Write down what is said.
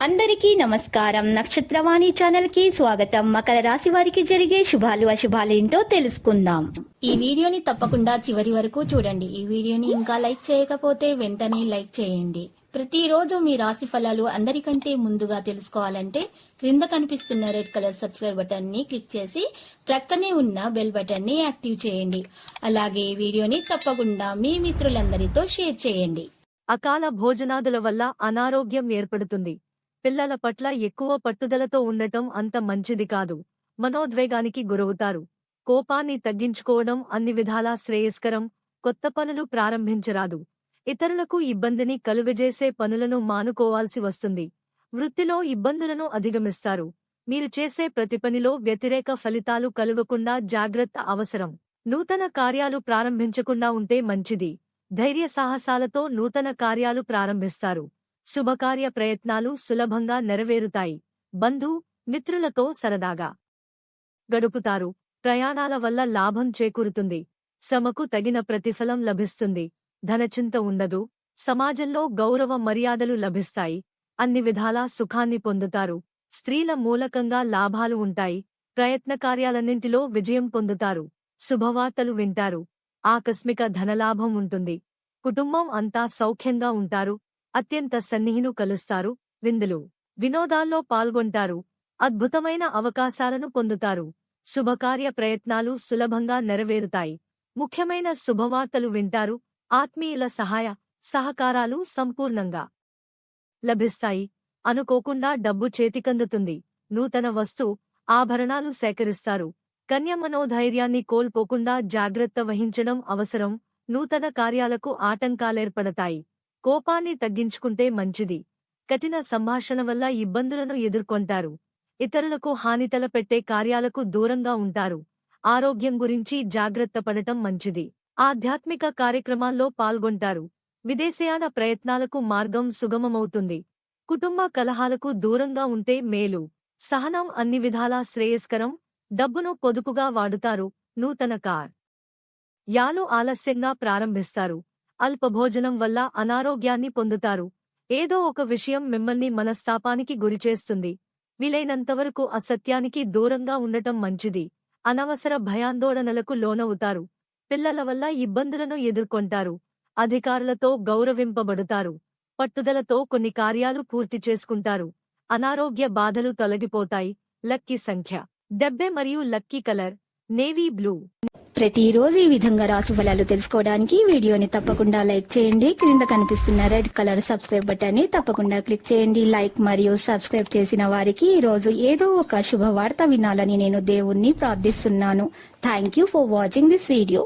అందరికీ నమస్కారం. నక్షత్రవాణి ఛానల్ కి స్వాగతం. మకర రాశి వారికి జరిగే శుభాలు అశుభాలు ఏంటో తెలుసుకుందాం. ఈ వీడియోని తప్పకుండా చివరి వరకు చూడండి. ఈ వీడియోని ఇంకా లైక్ చేయకపోతే వెంటనే లైక్ చేయండి. ప్రతిరోజు మీ రాశి ఫలాలు అందరికంటే ముందుగా తెలుసుకోవాలంటే క్రింద కనిపిస్తున్న రెడ్ కలర్ సబ్స్క్రైబ్ బటన్ ని క్లిక్ చేసి ప్రక్కనే ఉన్న బెల్ బటన్ ని యాక్టివ్ చేయండి. అలాగే ఈ వీడియోని తప్పకుండా మీ మిత్రులందరితో షేర్ చేయండి. అకాల భోజనాదుల వల్ల అనారోగ్యం ఏర్పడుతుంది. పిల్లల పట్ల ఎక్కువ పట్టుదలతో ఉండటం అంత మంచిది కాదు. మనోద్వేగానికి గురవుతారు. కోపాన్ని తగ్గించుకోవడం అన్ని విధాలా శ్రేయస్కరం. కొత్త పనులు ప్రారంభించరాదు. ఇతరులకు ఇబ్బందిని కలుగజేసే పనులను మానుకోవాల్సి వస్తుంది. వృత్తిలో ఇబ్బందులను అధిగమిస్తారు. మీరు చేసే ప్రతి పనిలో వ్యతిరేక ఫలితాలు కలుగకుండా జాగ్రత్త అవసరం. నూతన కార్యాలు ప్రారంభించకుండా ఉంటే మంచిది. ధైర్య సాహసాలతో నూతన కార్యాలు ప్రారంభిస్తారు. శుభకార్య ప్రయత్నాలు సులభంగా నెరవేరుతాయి. బంధు మిత్రులతో సరదాగా గడుపుతారు. ప్రయాణాల వల్ల లాభం చేకూరుతుంది. శ్రమకు తగిన ప్రతిఫలం లభిస్తుంది. ధనచింత ఉండదు. సమాజంలో గౌరవ మర్యాదలు లభిస్తాయి. అన్ని విధాలా సుఖాన్ని పొందుతారు. స్త్రీల మూలకంగా లాభాలు ఉంటాయి. ప్రయత్న కార్యాలన్నింటిలో విజయం పొందుతారు. శుభవార్తలు వింటారు. ఆకస్మిక ధనలాభం ఉంటుంది. కుటుంబం అంతా సౌఖ్యంగా ఉంటారు. అత్యంత సన్నిహిను కలుస్తారు. విందులు వినోదాల్లో పాల్గొంటారు. అద్భుతమైన అవకాశాలను పొందుతారు. శుభకార్య ప్రయత్నాలు సులభంగా నెరవేరుతాయి. ముఖ్యమైన శుభవార్తలు వింటారు. ఆత్మీయుల సహాయ సహకారాలు సంపూర్ణంగా లభిస్తాయి. అనుకోకుండా డబ్బు చేతికందుతుంది. నూతన వస్తు ఆభరణాలు సేకరిస్తారు. కన్య మనోధైర్యాన్ని కోల్పోకుండా జాగ్రత్త వహించడం అవసరం. నూతన కార్యాలకు ఆటంకాలేర్పడతాయి. కోపాన్ని తగ్గించుకుంటే మంచిది. కఠిన సంభాషణ వల్ల ఇబ్బందులను ఎదుర్కొంటారు. ఇతరులకు హాని తలపెట్టే కార్యాలకు దూరంగా ఉంటారు. ఆరోగ్యం గురించి జాగ్రత్త పడటం మంచిది. ఆధ్యాత్మిక కార్యక్రమాల్లో పాల్గొంటారు. విదేశయాన ప్రయత్నాలకు మార్గం సుగమమవుతుంది. కుటుంబ కలహాలకు దూరంగా ఉంటే మేలు. సహనం అన్ని విధాలా శ్రేయస్కరం. డబ్బును పొదుపుగా వాడుతారు. నూతన కార్ యాలు ఆలస్యంగా ప్రారంభిస్తారు. అల్పభోజనం వల్ల అనారోగ్యాన్ని పొందుతారు. ఏదో ఒక విషయం మిమ్మల్ని మనస్తాపానికి గురిచేస్తుంది. వీలైనంతవరకు అసత్యానికి దూరంగా ఉండటం మంచిది. అనవసర భయాందోళనలకు లోనవుతారు. పిల్లల వల్ల ఇబ్బందులను ఎదుర్కొంటారు. అధికారులతో గౌరవింపబడుతారు. పట్టుదలతో కొన్ని కార్యాలు పూర్తి చేసుకుంటారు. అనారోగ్య బాధలు తొలగిపోతాయి. లక్కీ సంఖ్య 70 మరియు లక్కీ కలర్ నేవీ బ్లూ. ప్రతిరోజు ఈ విధంగా రాశి ఫలాలు తెలుసుకోవడానికి వీడియోని తప్పకుండా లైక్ చేయండి. క్రింద కనిపిస్తున్న రెడ్ కలర్ సబ్స్క్రైబ్ బటన్ ని తప్పకుండా క్లిక్ చేయండి. లైక్ మరియు సబ్స్క్రైబ్ చేసిన వారికి ఈ రోజు ఏదో ఒక శుభవార్త వినాలని నేను దేవుణ్ణి ప్రార్థిస్తున్నాను. Thank you for watching this video.